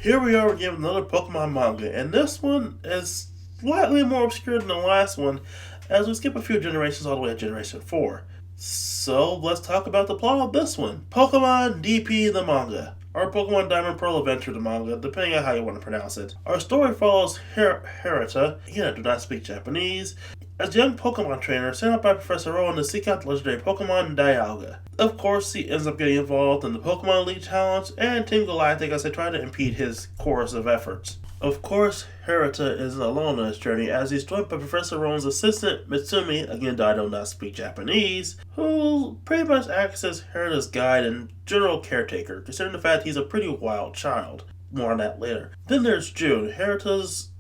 Here we are again with another Pokemon manga, and this one is slightly more obscure than the last one, as we skip a few generations all the way to Generation 4. So let's talk about the plot of this one. Pokemon DP the manga, or Pokemon Diamond Pearl Adventure the manga, depending on how you want to pronounce it. Our story follows Hirata, again I do not speak Japanese, as a young Pokemon trainer sent out by Professor Rowan to seek out the legendary Pokemon Dialga. Of course, he ends up getting involved in the Pokemon League Challenge and Team Galactic as they try to impede his chorus of efforts. Of course, Hirata isn't alone on his journey as he's joined by Professor Rowan's assistant, Mitsumi, again I do not speak Japanese, who pretty much acts as Hirata's guide and general caretaker, considering the fact he's a pretty wild child. More on that later. Then there's June, Hirata's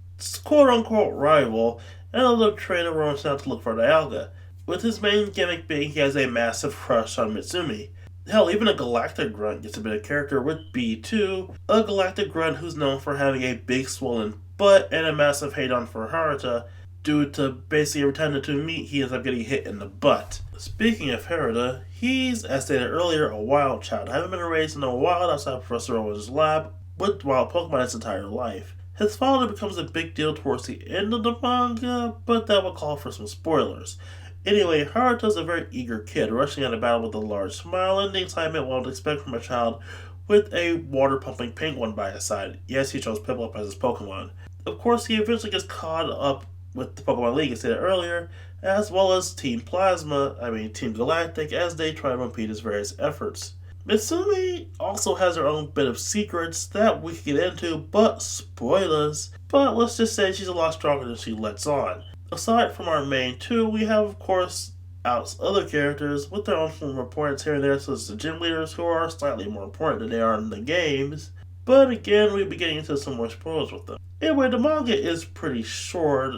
quote-unquote rival, and another trainer runs out to look for Dialga, with his main gimmick being he has a massive crush on Mitsumi. Hell, even a Galactic Grunt gets a bit of character with B2, a Galactic Grunt who's known for having a big swollen butt and a massive hate on for Hirata, due to basically every time the two meet, he ends up getting hit in the butt. Speaking of Hirata, he's, as stated earlier, a wild child, having been raised in the wild outside Professor Owen's lab with wild Pokemon his entire life. His father becomes a big deal towards the end of the manga, but that will call for some spoilers. Anyway, Haruta's a very eager kid, rushing out of battle with a large smile and the excitement one would expect from a child with a water-pumping penguin by his side. Yes, he chose Piplup as his Pokemon. Of course, he eventually gets caught up with the Pokemon League, as stated earlier, as well as Team Galactic, as they try to impede his various efforts. Mitsumi also has her own bit of secrets that we can get into, but spoilers. But let's just say she's a lot stronger than she lets on. Aside from our main two, we have, of course, other characters with their own form of importance here and there, such as the gym leaders, who are slightly more important than they are in the games. But again, we'll be getting into some more spoilers with them. Anyway, the manga is pretty short,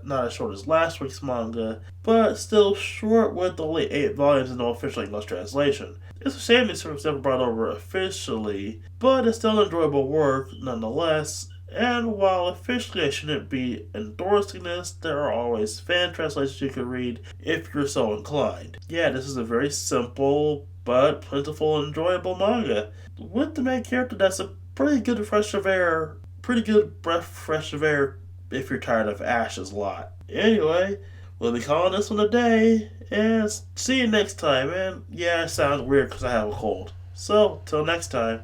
not as short as last week's manga, but still short with only 8 volumes and no official English translation. It's a shame this was never brought over officially, but it's still enjoyable work nonetheless. And while officially I shouldn't be endorsing this, there are always fan translations you can read if you're so inclined. Yeah, this is a very simple but plentiful and enjoyable manga, with the main character that's a pretty good fresh of air, pretty good breath fresh of air if you're tired of Ash's lot. Anyway, we'll be calling this one a day, and see you next time. And yeah, it sounds weird because I have a cold. So, till next time.